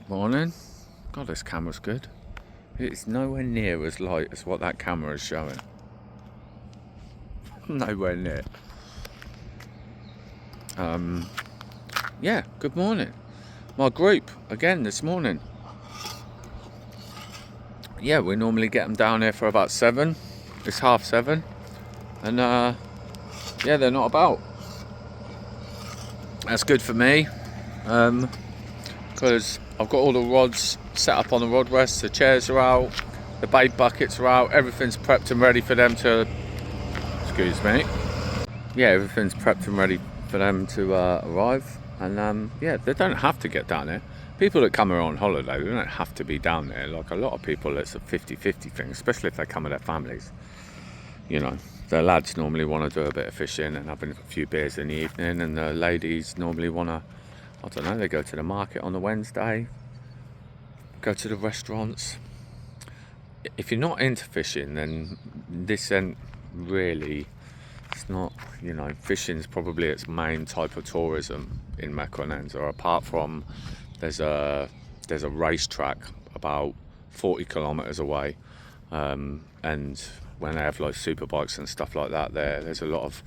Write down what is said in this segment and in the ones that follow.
Morning. God, this camera's good. It's nowhere near as light as what that camera is showing. Nowhere near. Yeah, good morning. My group, again this morning. Yeah, we normally get them down here for about 7. It's 7:30. And yeah, they're not about. That's good for me. Because I've got all the rods set up on the rod rests, the chairs are out, the bait buckets are out, everything's prepped and ready for them to, excuse me, yeah, everything's prepped and ready for them to arrive. And yeah, they don't have to get down there. People that come here on holiday, they don't have to be down there. Like a lot of people, it's a 50-50 thing, especially if they come with their families. You know, the lads normally want to do a bit of fishing and having a few beers in the evening, and the ladies normally want to, I don't know, they go to the market on the Wednesday, go to the restaurants. If you're not into fishing, then this ain't really, it's not, you know, fishing's probably its main type of tourism in Mequinenza, apart from there's a racetrack about 40 kilometres away, and when they have like super bikes and stuff like that, there's a lot of,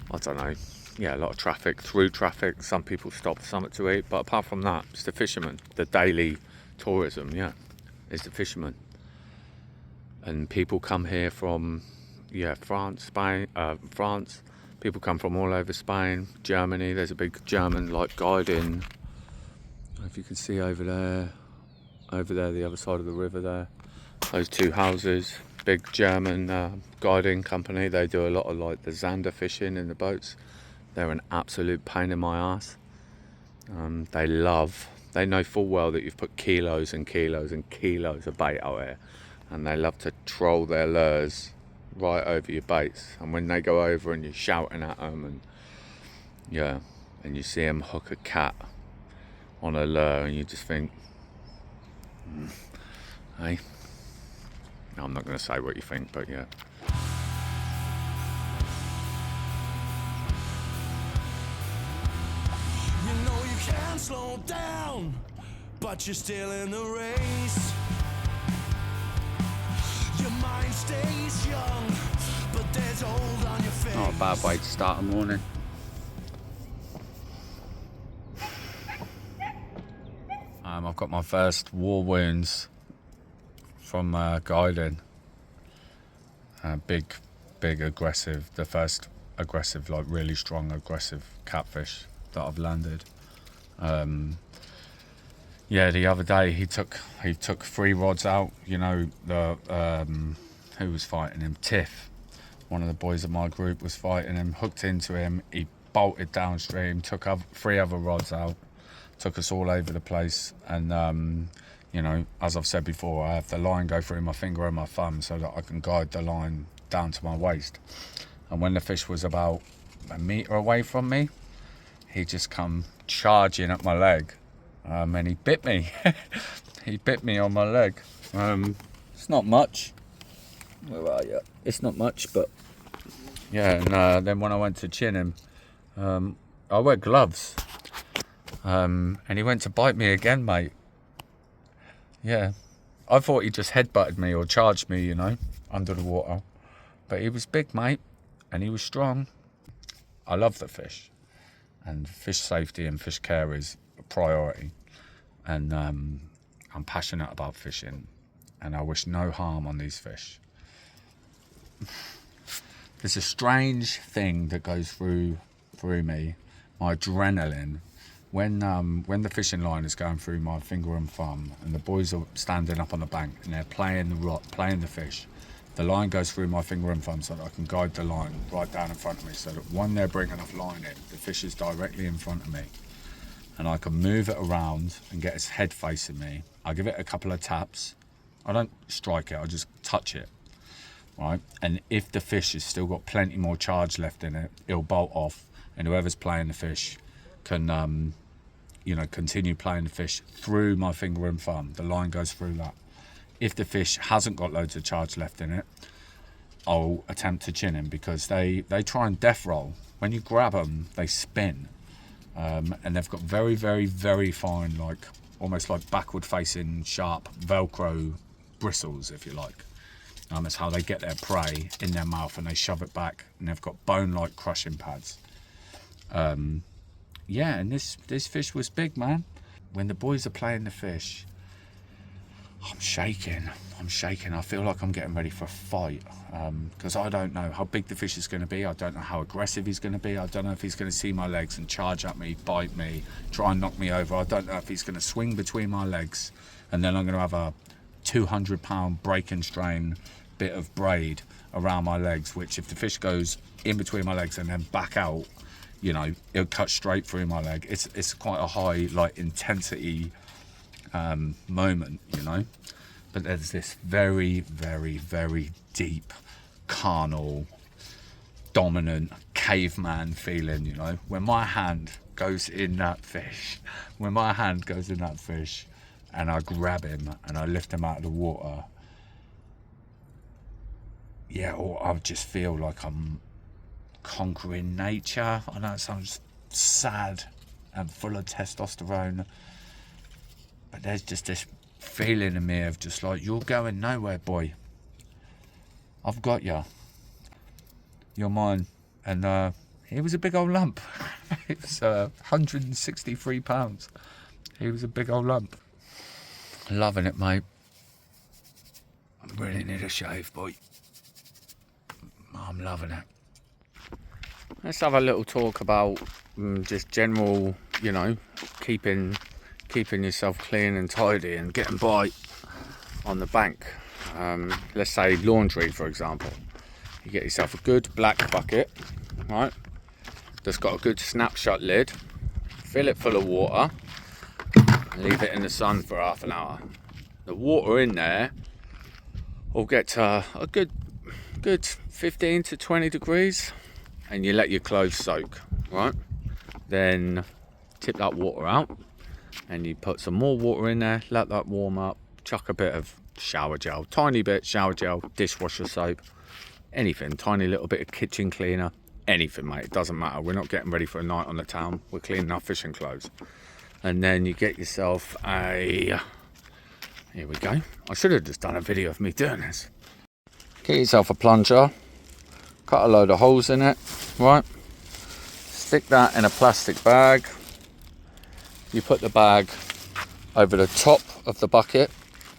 I don't know, yeah, a lot of traffic, through traffic. Some people stop something to eat, but apart from that, it's the fishermen. The daily tourism, yeah, is the fishermen. And people come here from, yeah, France, Spain, France. People come from all over Spain, Germany. There's a big German like guiding. If you can see over there, the other side of the river there, those two houses. Big German guiding company. They do a lot of like the zander fishing in the boats. They're an absolute pain in my ass. They know full well that you've put kilos and kilos and kilos of bait out here, and they love to troll their lures right over your baits. And when they go over and you're shouting at them, and yeah, and you see them hook a cat on a lure, and you just think, hey, no, I'm not going to say what you think, but yeah. You know you can't slow down, but you're still in the race. Your mind stays young, but there's old on your face. Not a bad way to start a morning. I've got my first war wounds from guiding. Big aggressive, the first aggressive, like really strong aggressive catfish that I've landed. Yeah, the other day he took 3 rods out. You know, the who was fighting him? Tiff, one of the boys of my group, was fighting him, hooked into him. He bolted downstream, took 3 other rods out, took us all over the place. And you know, as I've said before, I have the line go through my finger and my thumb so that I can guide the line down to my waist. And when the fish was about a metre away from me, he just come charging at my leg, and he bit me. He bit me on my leg. It's not much. Where are you? It's not much, but yeah. And then when I went to chin him, I wear gloves, and he went to bite me again, mate. Yeah, I thought he just headbutted me or charged me, you know, under the water. But he was big, mate, and he was strong. I love the fish, and fish safety and fish care is a priority. And I'm passionate about fishing, and I wish no harm on these fish. There's a strange thing that goes through me, my adrenaline. When the fishing line is going through my finger and thumb, and the boys are standing up on the bank and they're playing the fish, the line goes through my finger and thumb so that I can guide the line right down in front of me, so that when they're bringing enough line in, the fish is directly in front of me, and I can move it around and get its head facing me. I give it a couple of taps. I don't strike it, I just touch it, right? And if the fish has still got plenty more charge left in it, it'll bolt off, and whoever's playing the fish can continue playing the fish through my finger and thumb. The line goes through that. If the fish hasn't got loads of charge left in it, I'll attempt to chin him, because they try and death roll. When you grab them, they spin, and they've got very, very, very fine like almost like backward facing sharp Velcro bristles, if you like. That's how they get their prey in their mouth, and they shove it back, and they've got bone-like crushing pads. Yeah, and this fish was big, man. When the boys are playing the fish, I'm shaking. I feel like I'm getting ready for a fight, because I don't know how big the fish is going to be. I don't know how aggressive he's going to be. I don't know if he's going to see my legs and charge at me, bite me, try and knock me over. I don't know if he's going to swing between my legs, and then I'm going to have a 200-pound break and strain bit of braid around my legs, which if the fish goes in between my legs and then back out, you know, it'll cut straight through my leg. It's quite a high like intensity moment, you know. But there's this very, very, very deep, carnal, dominant caveman feeling, you know, when my hand goes in that fish, and I grab him and I lift him out of the water. Yeah, or I just feel like I'm conquering nature. I know it sounds sad and full of testosterone, but there's just this feeling in me of just like, you're going nowhere, boy. I've got you. You're mine. And he was a big old lump. It was 163 pounds. He was a big old lump. Loving it, mate. I really need a shave, boy. I'm loving it. Let's have a little talk about just general, you know, keeping yourself clean and tidy and getting by on the bank. Let's say laundry, for example. You get yourself a good black bucket, right, that's got a good snap shut lid, fill it full of water, and leave it in the sun for half an hour. The water in there will get to a good 15 to 20 degrees, and you let your clothes soak, right? Then tip that water out, and you put some more water in there, let that warm up, chuck a bit of shower gel, tiny bit shower gel, dishwasher soap, anything, tiny little bit of kitchen cleaner, anything, mate, it doesn't matter. We're not getting ready for a night on the town, we're cleaning our fishing clothes. And then you get yourself here we go, I should have just done a video of me doing this. Get yourself a plunger, cut a load of holes in it, right? Stick that in a plastic bag. You put the bag over the top of the bucket.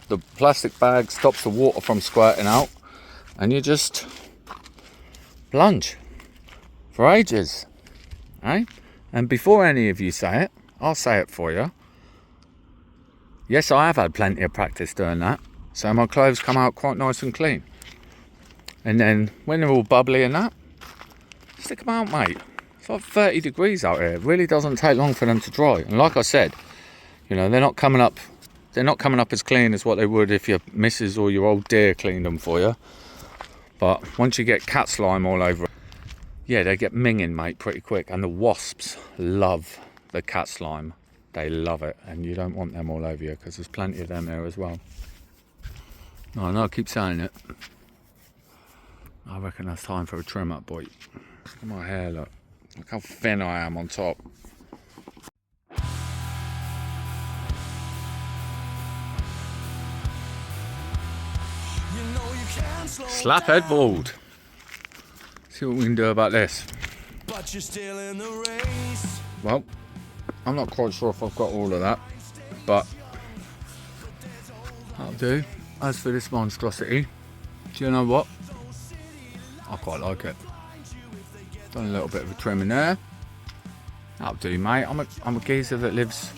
The plastic bag stops the water from squirting out, and you just plunge for ages, right? And before any of you say it, I'll say it for you. Yes, I have had plenty of practice doing that, so my clothes come out quite nice and clean. And then when they're all bubbly and that, stick them out, mate. It's like 30 degrees out here. It really doesn't take long for them to dry. And like I said, you know, they're not coming up as clean as what they would if your missus or your old dear cleaned them for you. But once you get cat slime all over it, yeah, they get minging, mate, pretty quick. And the wasps love the cat slime. They love it. And you don't want them all over you, because there's plenty of them there as well. No, I keep saying it. I reckon that's time for a trim up, boy. Look at my hair, look. Look how thin I am on top. Slap headboard. See what we can do about this. But you're still in the race. Well, I'm not quite sure if I've got all of that, but that'll do. As for this monstrosity, do you know what? I quite like it. Done a little bit of a trim in there. That'll do, mate. I'm a geezer that lives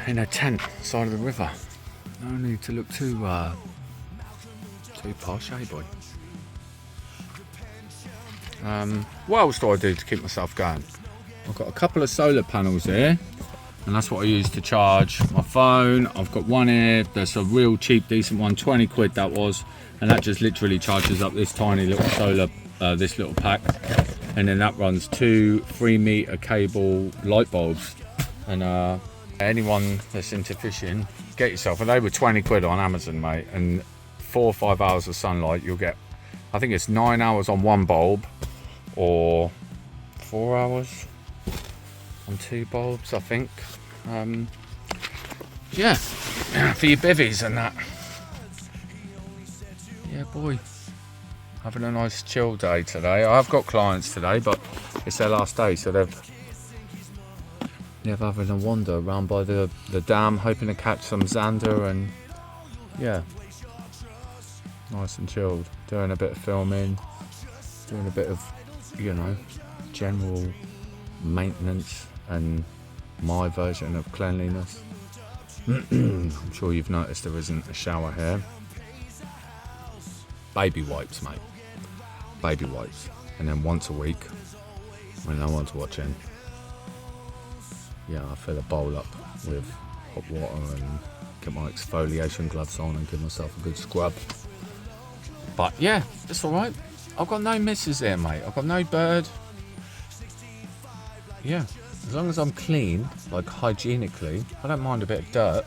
in a tent side of the river. No need to look too posh, eh, boy? What else do I do to keep myself going? I've got a couple of solar panels here, and that's what I use to charge my phone. I've got one here that's a real cheap, decent one, 20 quid that was, and that just literally charges up this tiny little solar, this little pack, and then that runs 2 3-meter cable light bulbs. And anyone that's into fishing, get yourself, and they were 20 quid on Amazon, mate, and 4 or 5 hours of sunlight, you'll get, I think it's 9 hours on one bulb, or 4 hours on 2 bulbs, I think. Yeah, for your bivvies and that. Yeah, boy. Having a nice chill day today. I've got clients today, but it's their last day, so they're having a wander around by the dam, hoping to catch some zander, and yeah, nice and chilled. Doing a bit of filming, doing a bit of, you know, general maintenance and my version of cleanliness. I'm sure you've noticed there isn't a shower here. Baby wipes, mate. Baby wipes. And then once a week, when no one's watching, yeah, I fill a bowl up with hot water and get my exfoliation gloves on and give myself a good scrub. But yeah, it's alright. I've got no misses here, mate. I've got no bird. Yeah, as long as I'm clean, like hygienically, I don't mind a bit of dirt.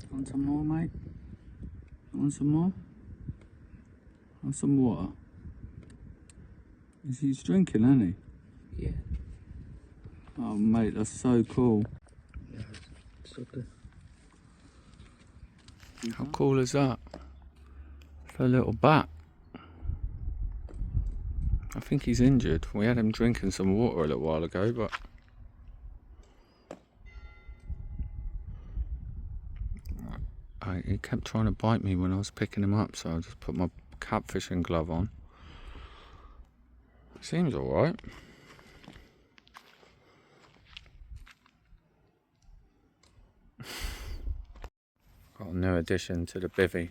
Want some more, mate? Want some more? Want some water? He's drinking, isn't he? Yeah. Oh, mate, that's so cool. Yeah, it's okay. How cool is that? For a little bat. I think he's injured. We had him drinking some water a little while ago, but he kept trying to bite me when I was picking him up, so I just put my catfishing glove on. Seems alright. Got a new addition to the bivvy.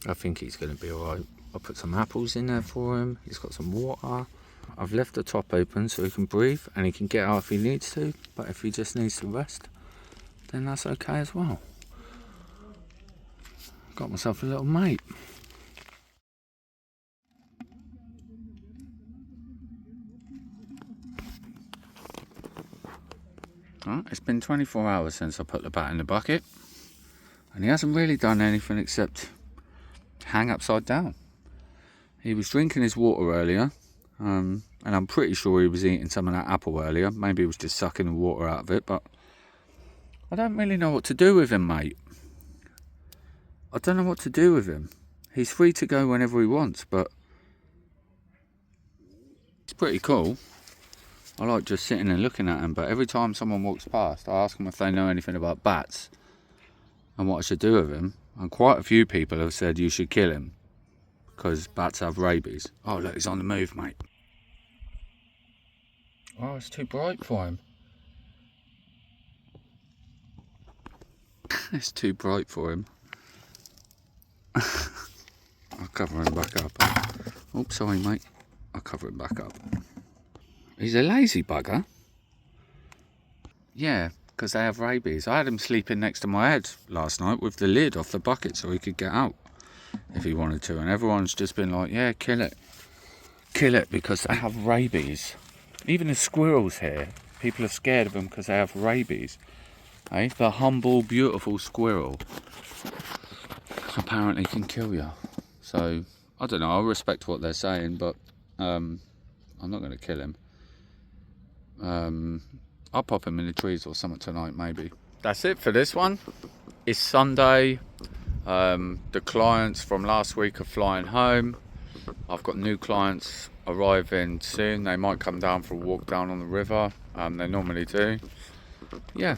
I think he's going to be alright. I'll put some apples in there for him. He's got some water. I've left the top open so he can breathe and he can get out if he needs to. But if he just needs to rest, then that's okay as well. Got myself a little mate. Right, it's been 24 hours since I put the bat in the bucket. And he hasn't really done anything except hang upside down. He was drinking his water earlier, and I'm pretty sure he was eating some of that apple earlier. Maybe he was just sucking the water out of it, but I don't really know what to do with him, mate. I don't know what to do with him. He's free to go whenever he wants, but it's pretty cool. I like just sitting and looking at him, but every time someone walks past, I ask them if they know anything about bats and what I should do with him. And quite a few people have said you should kill him because bats have rabies. Oh, look, he's on the move, mate. Oh, it's too bright for him. It's too bright for him. I'll cover him back up. Oh, sorry, mate. I'll cover him back up. He's a lazy bugger. Yeah, because they have rabies. I had him sleeping next to my head last night with the lid off the bucket so he could get out if he wanted to. And everyone's just been like, yeah, kill it. Kill it because they have rabies. Even the squirrels here, people are scared of them because they have rabies. Hey, the humble, beautiful squirrel apparently can kill you. So, I don't know, I respect what they're saying, but I'm not going to kill him. I'll pop him in the trees or something tonight, maybe. That's it for this one. It's Sunday. The clients from last week are flying home. I've got new clients arriving soon. They might come down for a walk down on the river. They normally do. Yeah.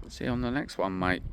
See you on the next one, mate.